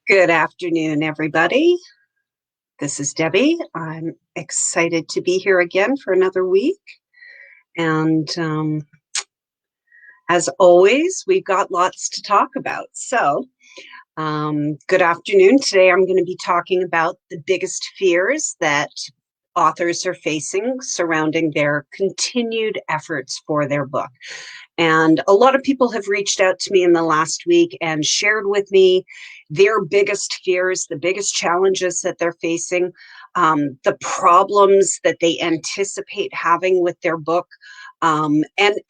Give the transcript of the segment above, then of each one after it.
Good afternoon, everybody. This is Debbie. I'm excited to be here again for another week. And as always, we've got lots to talk about. Good afternoon. Today, I'm going to be talking about the biggest fears that authors are facing surrounding their continued efforts for their book. And a lot of people have reached out to me in the last week and shared with me their biggest fears, the biggest challenges that they're facing, the problems that they anticipate having with their book, and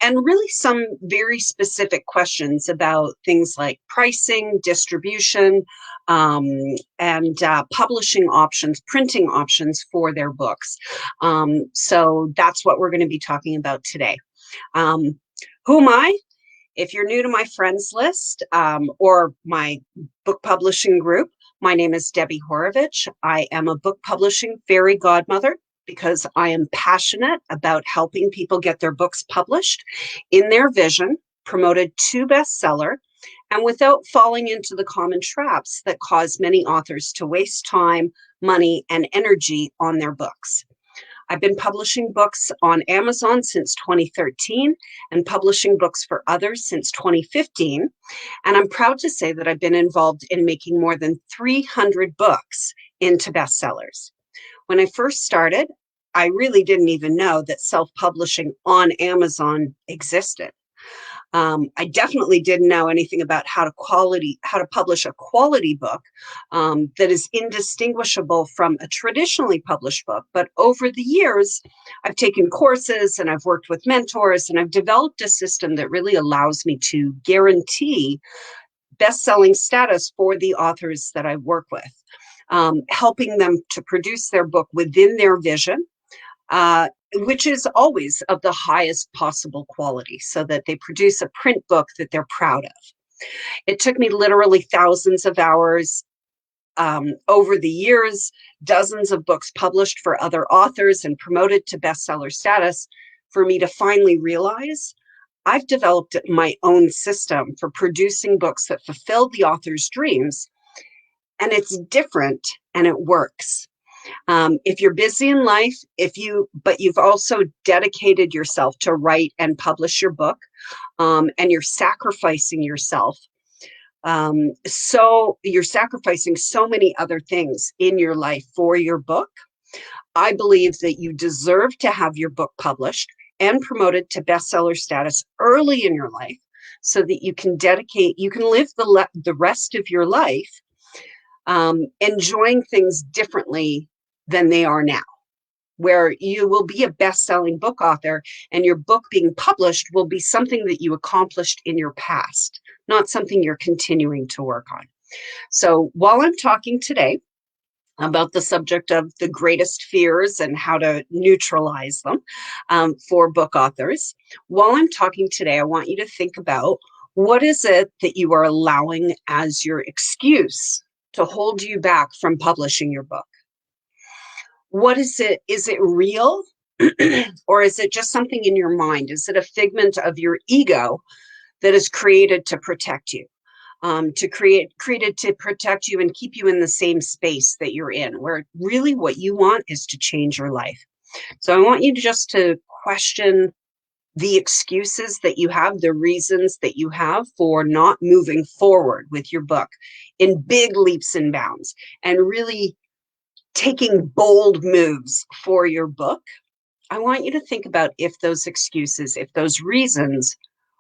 really some very specific questions about things like pricing, distribution, and publishing options, printing options for their books. So that's what we're going to be talking about today. Who am I? If you're new to my friends list or my book publishing group, my name is Debbie Horovich. I am a book publishing fairy godmother because I am passionate about helping people get their books published in their vision, promoted to bestseller, and without falling into the common traps that cause many authors to waste time, money, and energy on their books. I've been publishing books on Amazon since 2013 and publishing books for others since 2015. And I'm proud to say that I've been involved in making more than 300 books into bestsellers. When I first started, I really didn't even know that self-publishing on Amazon existed. I definitely didn't know anything about how to publish a quality book that is indistinguishable from a traditionally published book. But over the years, I've taken courses and I've worked with mentors and I've developed a system that really allows me to guarantee best-selling status for the authors that I work with, helping them to produce their book within their vision, which is always of the highest possible quality, so that they produce a print book that they're proud of. It took me literally thousands of hours over the years, dozens of books published for other authors and promoted to bestseller status for me to finally realize I've developed my own system for producing books that fulfill the author's dreams, and it's different and it works. If you're busy in life, but you've also dedicated yourself to write and publish your book, and you're sacrificing yourself. So you're sacrificing so many other things in your life for your book. I believe that you deserve to have your book published and promoted to bestseller status early in your life so that you can live the rest of your life enjoying things differently than they are now, where you will be a best-selling book author and your book being published will be something that you accomplished in your past, not something you're continuing to work on. So while I'm talking today about the subject of the greatest fears and how to neutralize them for book authors, while I'm talking today, I want you to think about what is it that you are allowing as your excuse to hold you back from publishing your book? What is it? Is it real? Or is it just something in your mind? Is it a figment of your ego that is created to protect you? Created to protect you and keep you in the same space that you're in, where really what you want is to change your life. So I want you to question the excuses that you have, the reasons that you have for not moving forward with your book in big leaps and bounds, and really taking bold moves for your book. I want you to think about if those excuses, if those reasons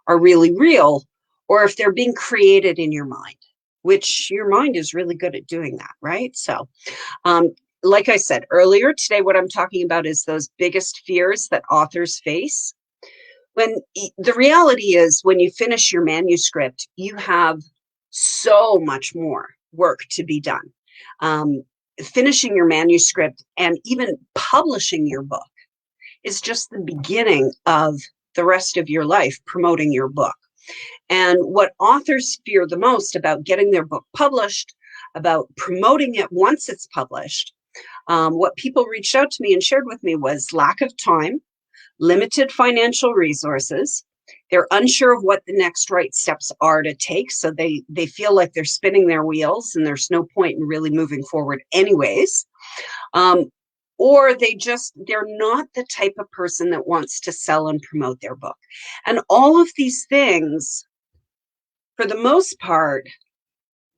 are really real, or if they're being created in your mind, which your mind is really good at doing that, right? So, like I said earlier, today what I'm talking about is those biggest fears that authors face. When the reality is, when you finish your manuscript, you have so much more work to be done. Finishing your manuscript and even publishing your book is just the beginning of the rest of your life promoting your book. And what authors fear the most about getting their book published, about promoting it once it's published, what people reached out to me and shared with me was lack of time, limited financial resources, They're unsure of what the next right steps are to take. So they feel like they're spinning their wheels and there's no point in really moving forward anyways. Or they're not the type of person that wants to sell and promote their book. And all of these things, for the most part,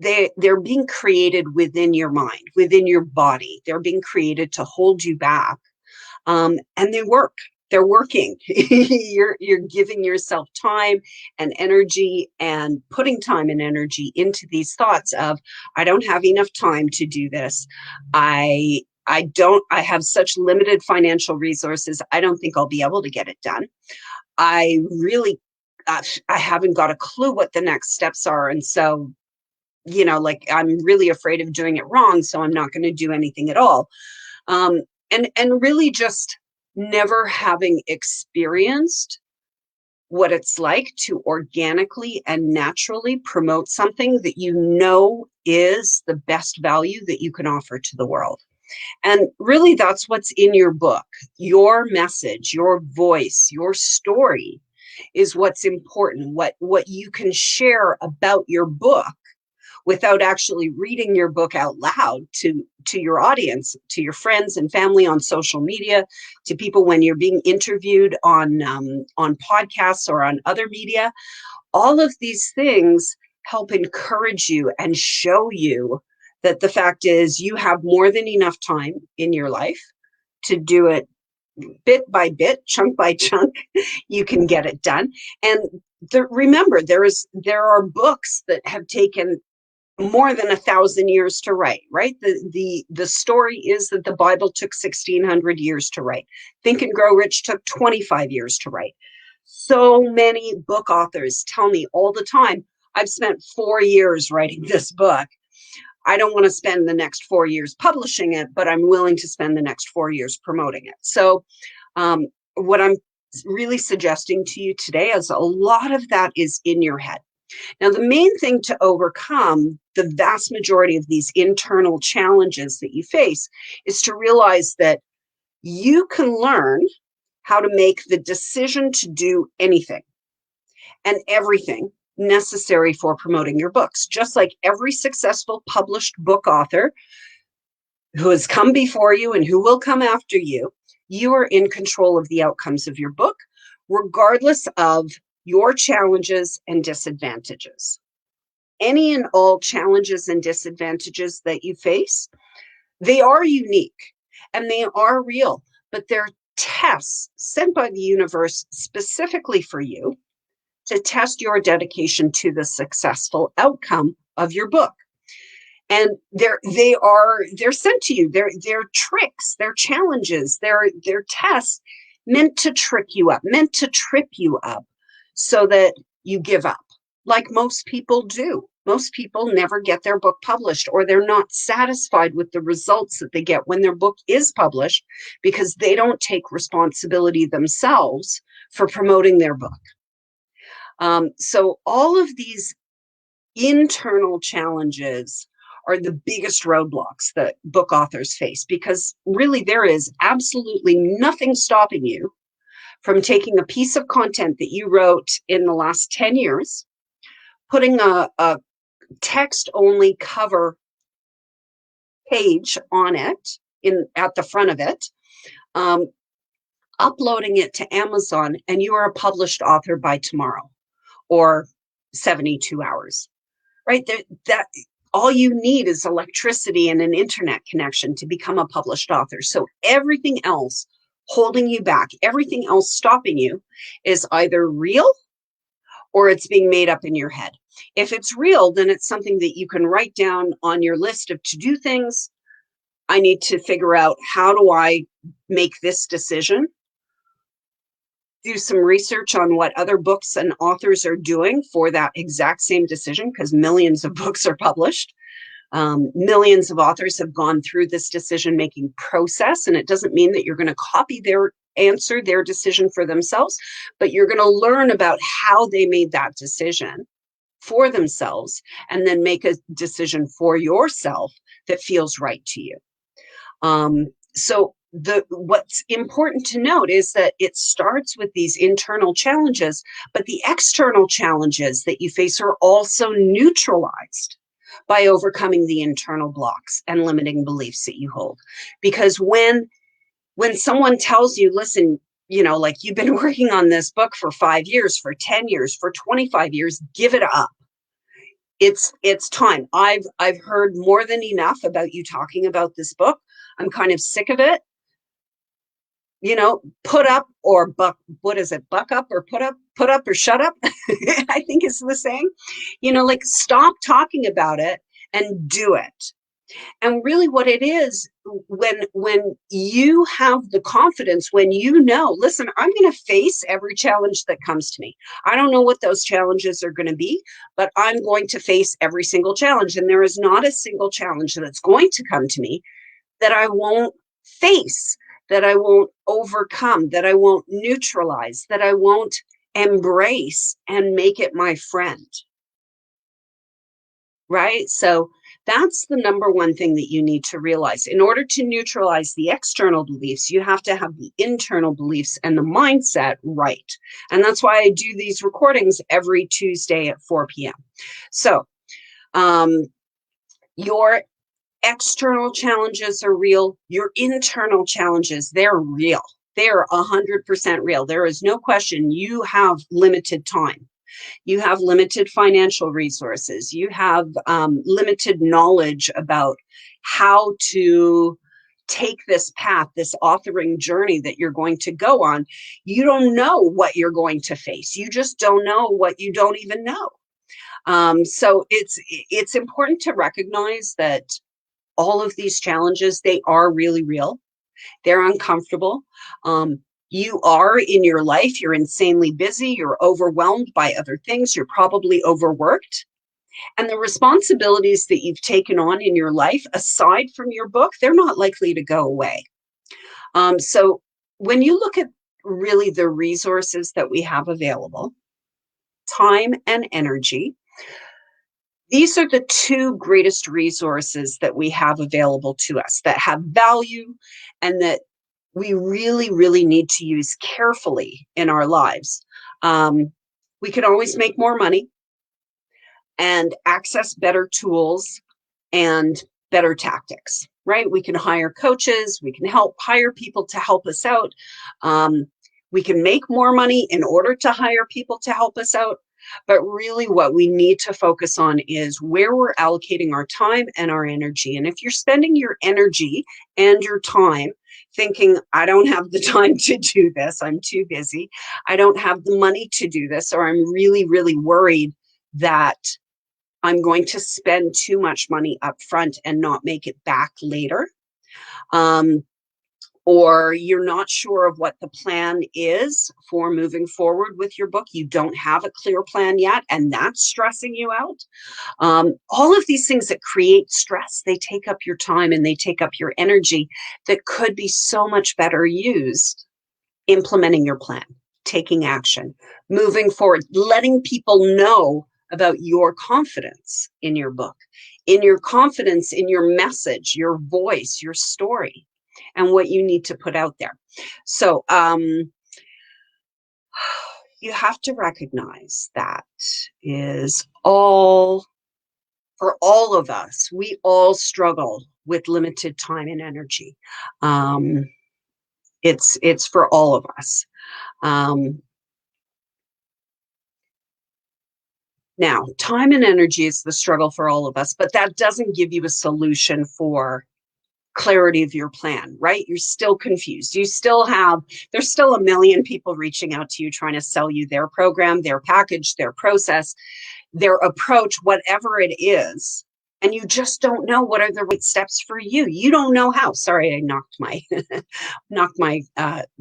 they're being created within your mind, within your body. They're being created to hold you back. And they work. They're working. You're giving yourself time and energy and putting time and energy into these thoughts of, I don't have enough time to do this. I have such limited financial resources. I don't think I'll be able to get it done. I really, I haven't got a clue what the next steps are. And so, like, I'm really afraid of doing it wrong. So I'm not going to do anything at all. And really just never having experienced what it's like to organically and naturally promote something that is the best value that you can offer to the world. And really, that's what's in your book. Your message, your voice, your story is what's important, what you can share about your book without actually reading your book out loud to your audience, to your friends and family on social media, to people when you're being interviewed on podcasts or on other media. All of these things help encourage you and show you that the fact is you have more than enough time in your life to do it bit by bit, chunk by chunk. You can get it done. And remember, there are books that have taken more than 1,000 years to write, right? The story is that the Bible took 1,600 years to write. Think and Grow Rich took 25 years to write. So many book authors tell me all the time, I've spent 4 years writing this book. I don't want to spend the next 4 years publishing it, but I'm willing to spend the next 4 years promoting it. So what I'm really suggesting to you today is a lot of that is in your head. Now, the main thing to overcome the vast majority of these internal challenges that you face is to realize that you can learn how to make the decision to do anything and everything necessary for promoting your books. Just like every successful published book author who has come before you and who will come after you, you are in control of the outcomes of your book, regardless of your challenges and disadvantages. Any and all challenges and disadvantages that you face, they are unique and they are real, but they're tests sent by the universe specifically for you to test your dedication to the successful outcome of your book. And they're sent to you. They're tricks, they're challenges, they're tests meant to trick you up, meant to trip you up so that you give up, like most people do. Most people never get their book published, or they're not satisfied with the results that they get when their book is published because they don't take responsibility themselves for promoting their book. So all of these internal challenges are the biggest roadblocks that book authors face, because really there is absolutely nothing stopping you from taking a piece of content that you wrote in the last 10 years, putting a text-only cover page on it at the front of it, uploading it to Amazon, and you are a published author by tomorrow or 72 hours, right? That all you need is electricity and an internet connection to become a published author. So everything else holding you back, everything else stopping you is either real or it's being made up in your head. If it's real, then it's something that you can write down on your list of to-do things. I need to figure out, how do I make this decision? Do some research on what other books and authors are doing for that exact same decision, because millions of books are published. Millions of authors have gone through this decision-making process, and it doesn't mean that you're going to copy their answer, their decision for themselves, but you're going to learn about how they made that decision for themselves and then make a decision for yourself that feels right to you. So what's important to note is that it starts with these internal challenges, but the external challenges that you face are also neutralized by overcoming the internal blocks and limiting beliefs that you hold. Because when someone tells you, listen, like, you've been working on this book for 5 years, for 10 years, for 25 years, give it up. It's time. I've heard more than enough about you talking about this book. I'm kind of sick of it. Put up or buck, what is it? Buck up or put up or shut up. I think it's the saying, like, stop talking about it and do it. And really what it is, when you have the confidence, when listen, I'm going to face every challenge that comes to me. I don't know what those challenges are going to be, but I'm going to face every single challenge. And there is not a single challenge that's going to come to me that I won't face, that I won't overcome, that I won't neutralize, that I won't embrace and make it my friend. Right? So that's the number one thing that you need to realize. In order to neutralize the external beliefs, you have to have the internal beliefs and the mindset right. And that's why I do these recordings every Tuesday at 4 p.m. So your external challenges are real. Your internal challenges, they're real. They're 100% real. There is no question you have limited time. You have limited financial resources. You have limited knowledge about how to take this path, this authoring journey that you're going to go on. You don't know what you're going to face. You just don't know what you don't even know. So it's important to recognize that all of these challenges, they are really real. They're uncomfortable. You are in your life, you're insanely busy, you're overwhelmed by other things, you're probably overworked. And the responsibilities that you've taken on in your life, aside from your book, they're not likely to go away. So when you look at really the resources that we have available, time and energy, these are the two greatest resources that we have available to us that have value and that we really, really need to use carefully in our lives. We can always make more money and access better tools and better tactics, right? We can hire coaches. We can hire people to help us out. We can make more money in order to hire people to help us out. But really what we need to focus on is where we're allocating our time and our energy. And if you're spending your energy and your time thinking, I don't have the time to do this, I'm too busy, I don't have the money to do this, or I'm really, really worried that I'm going to spend too much money up front and not make it back later, or you're not sure of what the plan is for moving forward with your book, you don't have a clear plan yet, and that's stressing you out. All of these things that create stress, they take up your time and they take up your energy that could be so much better used implementing your plan, taking action, moving forward, letting people know about your confidence in your book, in your confidence in your message, your voice, your story, and what you need to put out there. So you have to recognize that is all, for all of us, we all struggle with limited time and energy. It's for all of us. Now, time and energy is the struggle for all of us, but that doesn't give you a solution for clarity of your plan, right? You're still confused. There's still a million people reaching out to you trying to sell you their program, their package, their process, their approach, whatever it is. And you just don't know what are the right steps for you. You don't know how. Sorry, I knocked my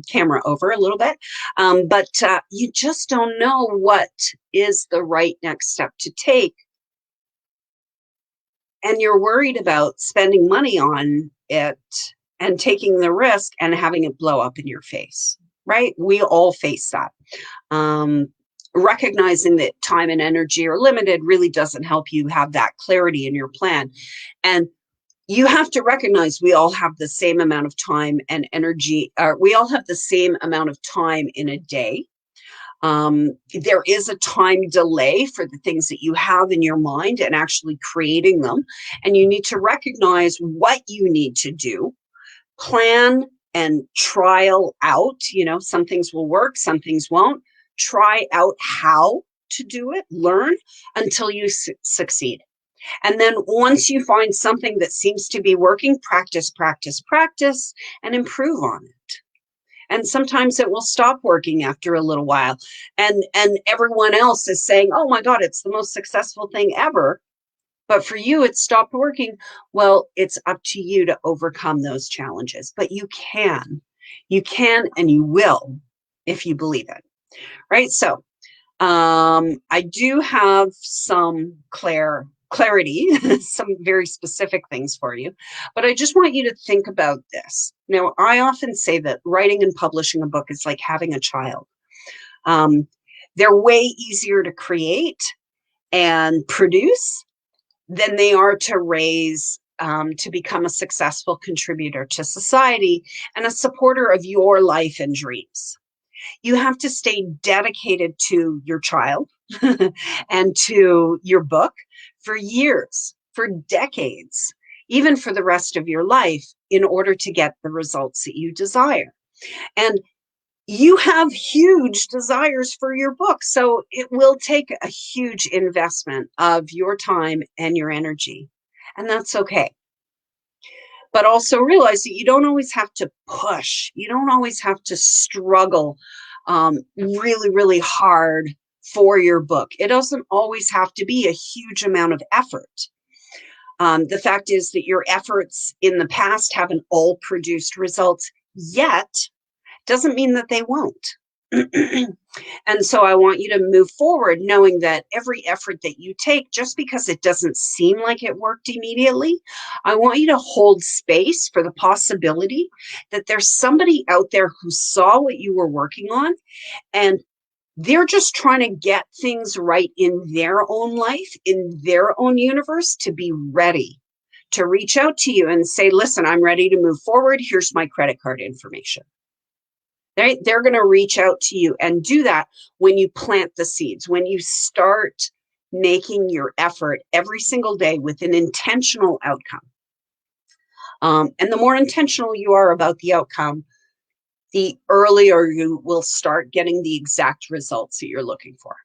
camera over a little bit. But you just don't know what is the right next step to take. And you're worried about spending money on it and taking the risk and having it blow up in your face, right? We all face that. Recognizing that time and energy are limited really doesn't help you have that clarity in your plan. And you have to recognize we all have the same amount of time and energy. We all have the same amount of time in a day. There is a time delay for the things that you have in your mind and actually creating them. And you need to recognize what you need to do, plan and trial out. Some things will work, some things won't. Try out how to do it, learn until you succeed. And then once you find something that seems to be working, practice, practice, practice, and improve on it. And sometimes it will stop working after a little while. And everyone else is saying, oh my God, it's the most successful thing ever. But for you, it stopped working. Well, it's up to you to overcome those challenges. But you can and you will if you believe it. Right? So I do have some clarity, some very specific things for you, but I just want you to think about this. Now, I often say that writing and publishing a book is like having a child. They're way easier to create and produce than they are to raise, to become a successful contributor to society and a supporter of your life and dreams. You have to stay dedicated to your child and to your book for years, for decades, even for the rest of your life in order to get the results that you desire. And you have huge desires for your book, so it will take a huge investment of your time and your energy, and that's okay. But also realize that you don't always have to push. You don't always have to struggle really, really hard for your book. It doesn't always have to be a huge amount of effort. The fact is that your efforts in the past haven't all produced results yet, doesn't mean that they won't. And so I want you to move forward knowing that every effort that you take, just because it doesn't seem like it worked immediately, I want you to hold space for the possibility that there's somebody out there who saw what you were working on and they're just trying to get things right in their own life, in their own universe, to be ready to reach out to you and say, listen, I'm ready to move forward. Here's my credit card information. They're going to reach out to you and do that when you plant the seeds, when you start making your effort every single day with an intentional outcome. And the more intentional you are about the outcome, the earlier you will start getting the exact results that you're looking for.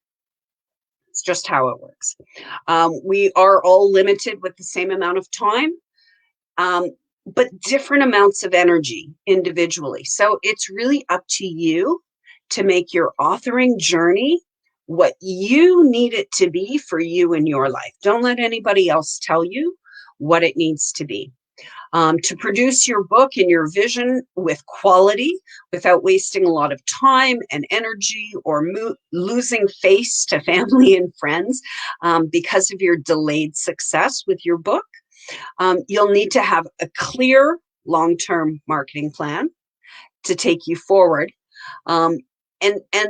It's just how it works. We are all limited with the same amount of time. But different amounts of energy individually. So it's really up to you to make your authoring journey what you need it to be for you in your life. Don't let anybody else tell you what it needs to be. To produce your book and your vision with quality without wasting a lot of time and energy or losing face to family and friends because of your delayed success with your book. You'll need to have a clear long-term marketing plan to take you forward, and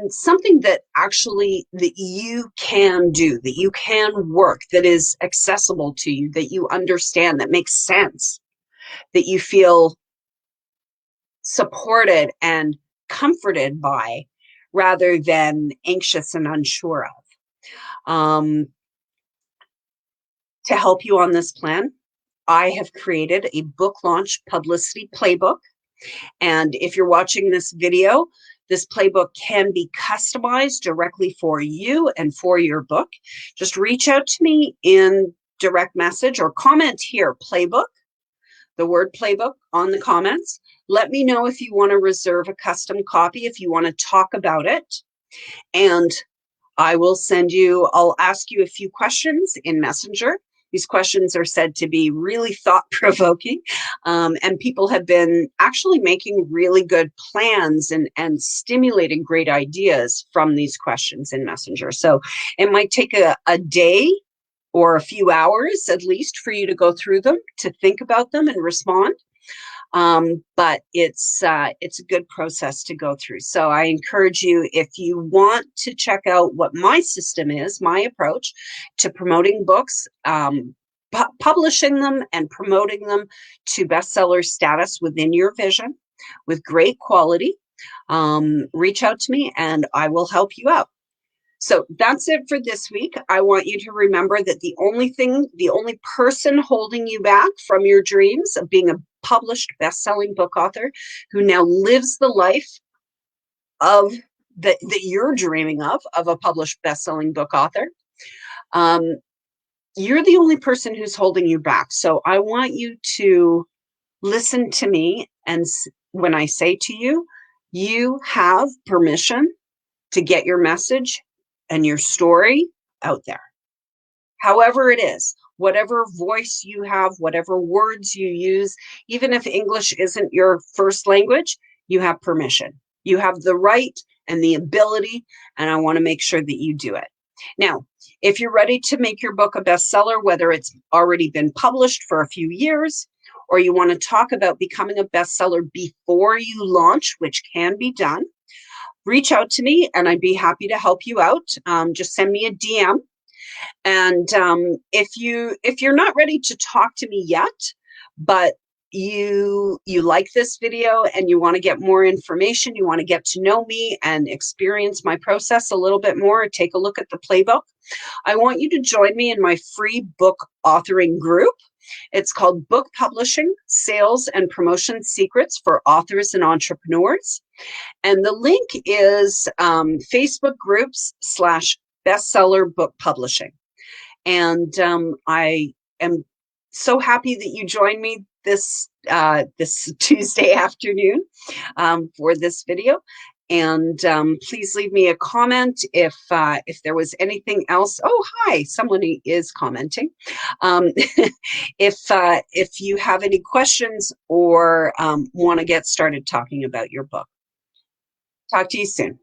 something that actually that you can do, that you can work, that is accessible to you, that you understand, that makes sense, that you feel supported and comforted by, rather than anxious and unsure of. To help you on this plan, I have created a book launch publicity playbook. And if you're watching this video, this playbook can be customized directly for you and for your book. Just reach out to me in direct message or comment here, playbook, the word playbook on the comments. Let me know if you want to reserve a custom copy, if you want to talk about it. And I'll ask you a few questions in Messenger. These questions are said to be really thought-provoking, and people have been actually making really good plans and stimulating great ideas from these questions in Messenger. So it might take a day or a few hours at least for you to go through them, to think about them and respond. But it's a good process to go through. So I encourage you, if you want to check out what my system is, my approach to promoting books, publishing them and promoting them to bestseller status within your vision with great quality, reach out to me and I will help you out. So that's it for this week. I want you to remember that the only person holding you back from your dreams of being a published best-selling book author who now lives the life of that you're dreaming of a published best-selling book author, you're the only person who's holding you back. So I want you to listen to me, and when I say to you, you have permission to get your message and your story out there. However it is, whatever voice you have, whatever words you use, even if English isn't your first language, you have permission. You have the right and the ability, and I want to make sure that you do it. Now, if you're ready to make your book a bestseller, whether it's already been published for a few years, or you want to talk about becoming a bestseller before you launch, which can be done, reach out to me and I'd be happy to help you out. Just send me a DM. And if you're not ready to talk to me yet, but you like this video and you want to get more information, you want to get to know me and experience my process a little bit more, take a look at the playbook, I want you to join me in my free book authoring group. It's called Book Publishing, Sales and Promotion Secrets for Authors and Entrepreneurs. And the link is Facebook groups / bestseller book publishing. And I am so happy that you joined me this Tuesday afternoon for this video. And please leave me a comment if there was anything else. Oh, hi, someone is commenting. If you have any questions or want to get started talking about your book. Talk to you soon.